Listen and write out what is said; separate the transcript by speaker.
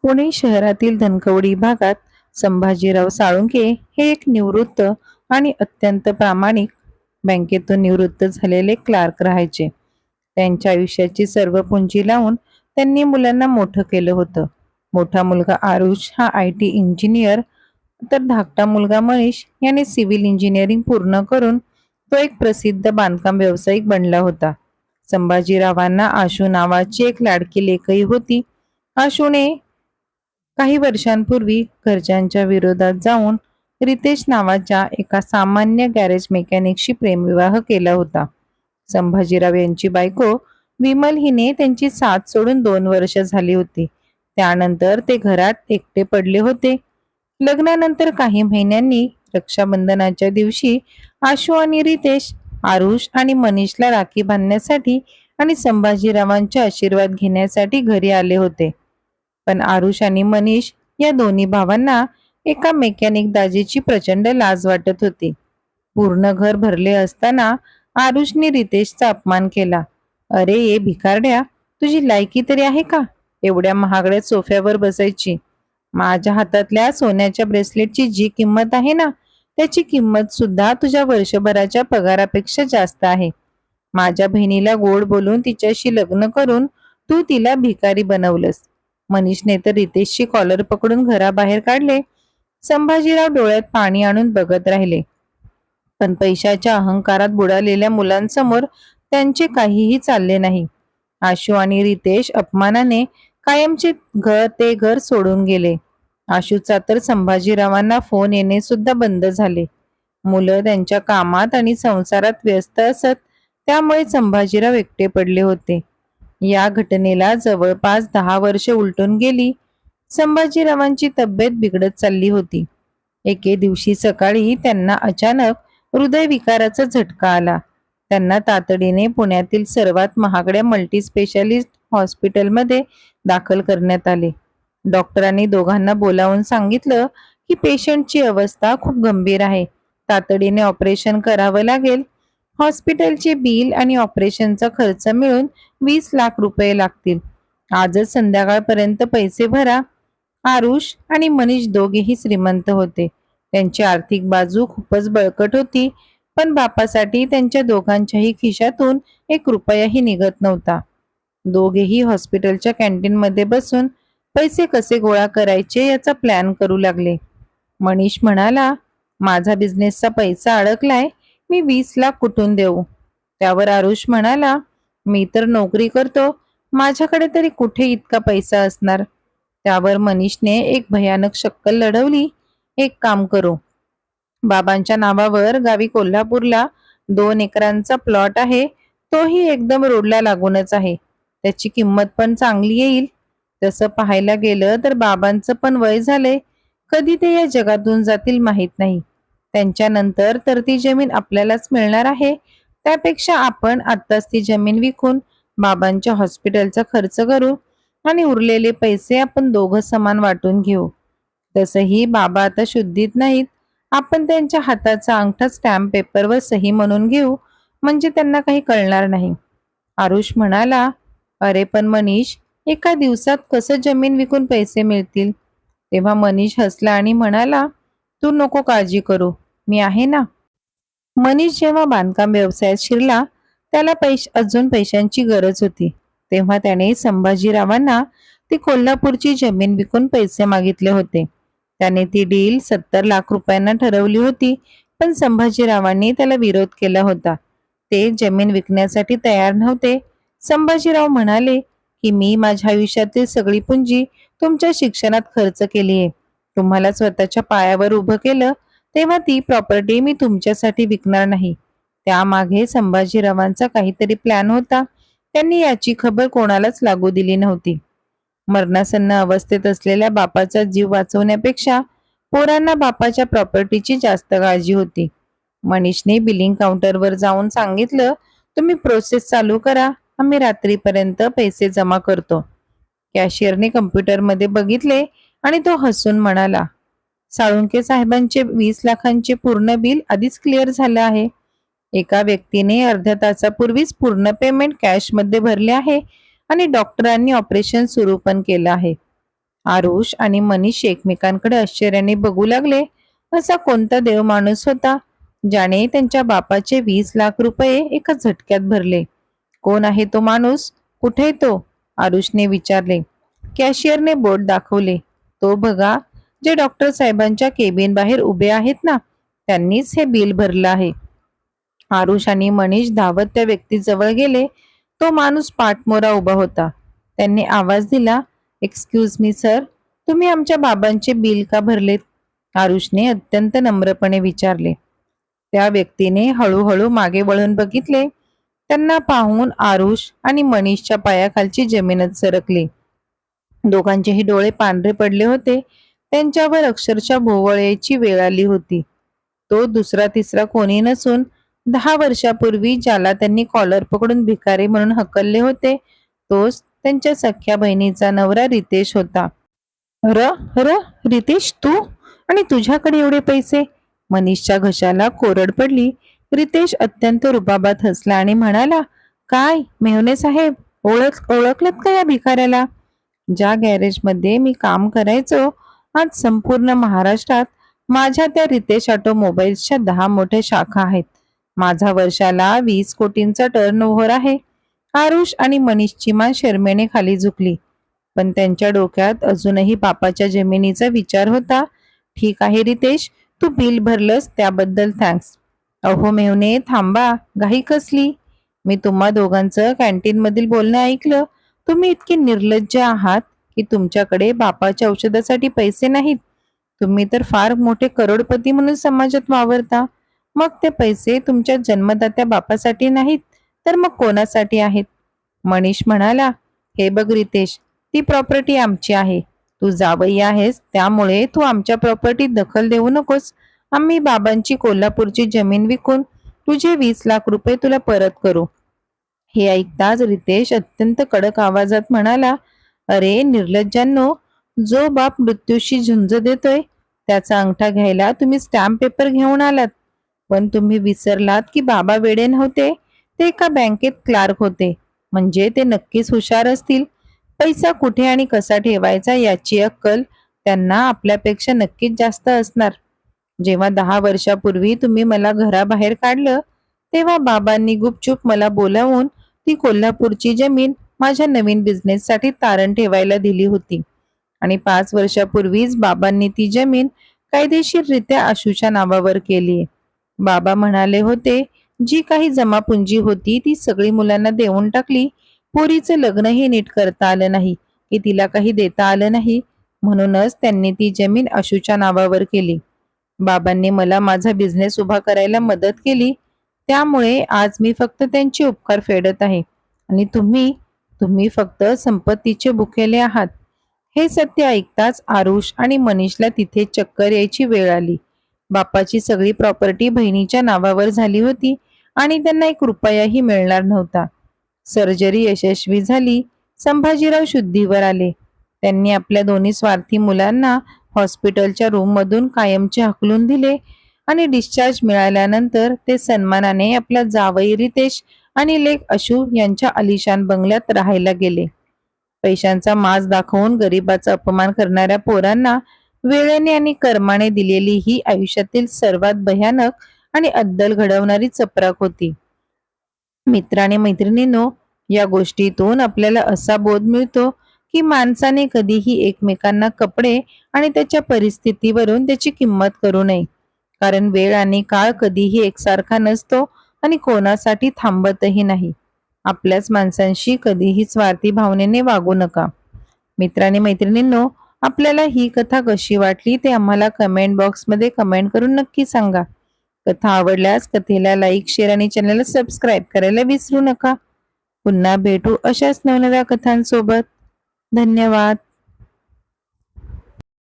Speaker 1: पुणे शहरातील धनकवडी भागात संभाजीराव साळुंखे हे एक निवृत्त आणि अत्यंत प्रामाणिक बँकेतून निवृत्त झालेले क्लार्क राहायचे. त्यांच्या आयुष्याची सर्व पुंजी लावून त्यांनी मुलांना मोठं केलं होतं. मोठा मुलगा आरुष हा IT इंजिनियर, तर धाकटा मुलगा मनीष याने सिव्हिल इंजिनिअरिंग पूर्ण करून तो एक प्रसिद्ध बांधकाम व्यावसायिक बनला होता. संभाजीरावांना आशू नावाची एक लाडकी लेकही होती. आशूने काही वर्षांपूर्वी घरच्यांच्या विरोधात जाऊन रितेश नावाच्या एका सामान्य गॅरेज मेकॅनिकशी प्रेमविवाह केला होता. संभाजीराव यांची बायको विमल हिने त्यांची साथ सोडून 2 वर्ष झाली होती. त्यानंतर ते घरात एकटे पडले होते. लग्नानंतर काही महिन्यांनी रक्षाबंधनाच्या दिवशी आशू आणि रितेश आरुष आणि मनीषला राखी बांधण्यासाठी आणि संभाजीरावांचे आशीर्वाद घेण्यासाठी घरी आले होते. पण आरुष आणि मनीष या दोन्ही भावांना एका मेकॅनिक दाजीची प्रचंड लाज वाटत होती. पूर्ण घर भरले असताना आरुषने रितेशचा अपमान केला. "अरे ये भिकारड्या, तुझी लायकी तरी आहे का एवढ्या महागड्या सोफ्यावर बसायची? माझ्या हातातल्या सोन्याच्या ब्रेसलेटची जी किंमत आहे ना, त्याची किंमत सुद्धा तुझ्या वर्षभराच्या पगारापेक्षा जास्त आहे. माझ्या बहिणीला गोड बोलून तिच्याशी लग्न करून तू तिला भिकारी बनवलंस." मनीषने तर रितेशची कॉलर पकडून घराबाहेर काढले. संभाजीराव डोळ्यात पाणी आणून बघत राहिले. पण पैशाच्या अहंकारात बुडालेल्या मुलांसमोर त्यांचे काहीही चालले नाही. आशू आणि रितेश अपमानाने कायमचे ते घर सोडून गेले. आशूचा तर संभाजीरावांना फोन येणे सुद्धा बंद झाले. मुलं त्यांच्या कामात आणि संसारात व्यस्त असत, त्यामुळे संभाजीराव एकटे पडले होते. या घटनेला जवळपास 10 वर्ष उलटून गेली. संभाजीरावांची तब्येत बिघडत चालली होती. एके दिवशी सकाळी त्यांना अचानक हृदयविकाराचा झटका आला. त्यांना तातडीने पुण्यातील सर्वात महागड्या मल्टीस्पेशालिस्ट हॉस्पिटलमध्ये दाखल करण्यात आले. डॉक्टरांनी दोघांना बोलावून सांगितलं की पेशंटची अवस्था खूप गंभीर आहे, तातडीने ऑपरेशन करावं लागेल. हॉस्पिटलचे बिल आणि ऑपरेशनचा खर्च मिळून 20 लाख रुपये लागतील. आजच संध्याकाळपर्यंत पैसे भरा. आरुष आणि मनीष दोघेही श्रीमंत होते. त्यांची आर्थिक बाजू खूपच बळकट होती, पण बापासाठी त्यांच्या दोघांच्याही खिशातून 1 रुपयाही निघत नव्हता. दोघेही हॉस्पिटलच्या कॅन्टीनमध्ये बसून पैसे कसे गोळा करायचे याचा प्लॅन करू लागले. मनीष म्हणाला, "माझा बिझनेसचा पैसा अडकलाय, मी 20 लाख कुठून देऊ?" त्यावर आरुष म्हणाला, "मी तर नोकरी करतो, माझ्याकडे तरी कुठे इतका पैसा असणार?" त्यावर मनीषने एक भयानक शक्कल लढवली. "एक काम करू, बाबांच्या नावावर गावी कोल्हापूरला 2 एकरांचा प्लॉट आहे, तोही एकदम रोडला लागूनच आहे. त्याची किंमत पण चांगली येईल. तसं पाहायला गेलं तर बाबांचं पण वय झालंय, कधी ते या जगातून जातील माहीत नाही. त्यांच्यानंतर तर ती जमीन आपल्यालाच मिळणार आहे. त्यापेक्षा आपण आत्ताच ती जमीन विकून बाबांच्या हॉस्पिटलचा खर्च करू आणि उरलेले पैसे आपण दोघं समान वाटून घेऊ. तसंही बाबा आता शुद्धीत नाहीत, आपण त्यांच्या हाताचा अंगठा स्टॅम्प पेपरवर सही म्हणून घेऊ, म्हणजे त्यांना काही कळणार नाही." आरुष म्हणाला, "अरे पण मनीष, एका दिवसात कसं जमीन विकून पैसे मिळतील?" तेव्हा मनीष हसला आणि म्हणाला, "तू नको काळजी करू, मी आहे ना." मनीष जेव्हा बांधकाम व्यवसायात शिरला, त्याला अजून पैशांची गरज होती. तेव्हा त्याने संभाजीरावांना ती कोल्हापूरची जमीन विकून पैसे मागितले होते. त्याने ती डील 70 लाख रुपयांना ठरवली होती, पण संभाजीरावांनी त्याला विरोध केला होता. ते जमीन विकण्यासाठी तयार नव्हते. संभाजीराव म्हणाले की "मी माझ्या आयुष्यातील सगळी पुंजी तुमच्या शिक्षणात खर्च केली आहे. तुम्हाला स्वतःच्या पायावर उभं केलं, तेव्हा ती प्रॉपर्टी मी तुमच्यासाठी विकणार नाही." त्यामागे संभाजीरावांचा काहीतरी प्लॅन होता. त्यांनी याची खबर कोणालाच लागू दिली नव्हती. मरणासन्न अवस्थेत असलेल्या बापाचा जीव वाचवण्यापेक्षा पोरांना बापाच्या प्रॉपर्टीची जास्त काळजी होती. मनीषने बिलिंग काउंटरवर जाऊन सांगितलं, "तुम्ही प्रोसेस चालू करा, आम्ही रात्रीपर्यंत पैसे जमा करतो." कॅशियरने कम्प्युटरमध्ये बघितले आणि तो हसून म्हणाला, "साळुंखे साहेबांचे 20 लाखांचे पूर्ण बिल आधीच क्लिअर झालं आहे. एका व्यक्तीने अर्ध्या तासापूर्वीच पूर्ण पेमेंट कॅशमध्ये भरले आहे आणि डॉक्टरांनी ऑपरेशन सुरू पण केलं आहे." आरुष आणि मनीष एकमेकांकडे आश्चर्याने बघू लागले. असा कोणता देव माणूस होता ज्याने त्यांच्या बापाचे 20 लाख रुपये एका झटक्यात भरले? कोण आहे तो माणूस? कुठे तो? आरुषने विचारले. कॅशियरने बोट दाखवले. तो बघा, जे डॉक्टर साहेबांच्या केबिन बाहेर उभे आहेत ना, त्यांनीच हे बिल भरलं आहे. आरुष आणि मनीष धावत त्या व्यक्तीजवळ गेले. तो माणूस पाठमोरा उभा होता. त्यांनी आवाज दिला, एक्सक्यूज मी सर, तुम्ही आमच्या बाबांचे बिल का भरलेत? आरुषने अत्यंत नम्रपणे विचारले. त्या व्यक्तीने हळूहळू मागे वळून बघितले. त्यांना पाहून आरुष आणि मनीषच्या पायाखालची जमीनच सरकली. दोघांचेही डोळे पांढरे पडले होते. त्यांच्यावर अक्षरशः भोवळ यायची वेळ आली होती. तो दुसरा तिसरा कोणी नसून 10 वर्षापूर्वी ज्याला त्यांनी कॉलर पकडून भिकारी म्हणून हकलले होते, तोच त्यांच्या सख्या बहिणीचा नवरा रितेश होता. र र रितेश, तू? आणि तुझ्याकडे एवढे पैसे? मनीषच्या घशाला कोरड पडली. रितेश अत्यंत रुबाबात हसला आणि म्हणाला, काय मेहुणे साहेब, ओळखलत का या भिकाऱ्याला? ज्या गॅरेजमध्ये मी काम करायचो, आज संपूर्ण महाराष्ट्रात माझ्या त्या रितेश ऑटोमोबाईल्सच्या 10 मोठ्या शाखा आहेत. माझा वर्षाला 20 कोटींचा टर्नओव्हर आहे. आरुष आणि मनीषची मान शरमेने खाली झुकली. पण त्यांच्या डोक्यात अजूनही बापाच्या जमिनीचा विचार होता. ठीक आहे रितेश, तू बिल भरलंस त्याबद्दल थँक्स. अहो मेहुणे, थांबा, घाई कसली? मी तुम्हा दोघांचं कॅन्टीन मधील बोलणं ऐकलं. तुम्ही इतके निर्लज्ज आहात की तुमच्याकडे बापाच्या औषधासाठी पैसे नाहीत. तुम्ही तर फार मोठे करोडपती म्हणून समाजात वावरता. मग ते पैसे तुमच्या जन्मदात्या बापासाठी नाहीत तर मग कोणासाठी आहेत? मनीष म्हणाला, हे बघ रितेश, ती प्रॉपर्टी आमची आहे. तू जावई आहेस, त्यामुळे तू आमच्या प्रॉपर्टीत दखल देऊ नकोस. आम्ही बाबांची कोल्हापूरची जमीन विकून तुझे 20 लाख रुपये तुला परत करू. हे ऐकताच रितेश अत्यंत कडक आवाजात म्हणाला, अरे निर्लज्जांनो, जो बाप मृत्यूशी झुंज देतोय त्याचा अंगठा घ्यायला तुम्ही स्टॅम्प पेपर घेऊन आलात. पण तुम्ही विसरलात की बाबा वेडे नव्हते, ते एका बँकेत क्लार्क होते. म्हणजे ते नक्कीच हुशार असतील. पैसा कुठे आणि कसा ठेवायचा याची अक्कल त्यांना आपल्यापेक्षा नक्कीच जास्त असणार. जेव्हा 10 वर्षापूर्वी तुम्ही मला घराबाहेर काढलं, तेव्हा बाबांनी गुपचूप मला बोलावून ती कोल्हापूरची जमीन माझ्या नवीन बिझनेससाठी तारण ठेवायला दिली होती. आणि 5 वर्षापूर्वीच बाबांनी ती जमीन कायदेशीररित्या आशूच्या नावावर केली. बाबा म्हणाले होते, जी काही जमापुंजी होती ती सगळी मुलांना देऊन टाकली. पोरीचं लग्नही नीट करता आलं नाही की तिला काही देता आलं नाही, म्हणूनच त्यांनी ती जमीन आशूच्या नावावर केली. बाबांनी मला माझा बिझनेस उभा करायला मदत केली, त्यामुळे आज मी फक्त त्यांचे उपकार फेडत आहे. आणि तुम्ही फक्त संपत्तीचे भुकेले आहात. हे सत्य ऐकताच आरुष आणि मनीषला तिथे चक्कर यायची वेळ आली. बापाची सगळी प्रॉपर्टी बहिणीच्या नावावर झाली होती आणि त्यांना 1 रुपयाही मिळणार नव्हता. सर्जरी यशस्वी झाली. संभाजीराव शुद्धीवर आले. त्यांनी आपल्या दोन्ही स्वार्थी मुलांना हॉस्पिटलच्या रूममधून कायमचे हाकलून दिले आणि डिस्चार्ज मिळाल्यानंतर ते सन्मानाने आपला जावई रितेश आणि लेक अशू यांच्या आलिशान बंगल्यात राहायला गेले. पैशांचा माज दाखवून गरिबाचा अपमान करणाऱ्या पोरांना वेळेने आणि कर्माने दिलेली ही आयुष्यातील सर्वात भयानक आणि अद्दल घडवणारी चपराक होती. मित्र आणि मैत्रिणींनो, या गोष्टीतून आपल्याला असा बोध मिळतो की माणसाने कधीही एकमेकांना कपडे आणि त्याच्या परिस्थितीवरून त्याची किंमत करू नये. कारण वेळ आणि काळ कधीही एकसारखा नसतो आणि कोणासाठी थांबतही नाही. आपल्याच माणसांशी कधीही स्वार्थी भावनेने वागू नका. मित्र आणि मैत्रिणींनो, आपल्याला ही कथा कशी वाटली ते आम्हाला कमेंट बॉक्समध्ये कमेंट करून नक्की सांगा. कथा आवडल्यास कथेला लाईक, शेअर आणि चॅनलला सबस्क्राईब करायला विसरू नका. पुन्हा भेटू अशाच नवनव्या कथांसोबत. धन्यवाद.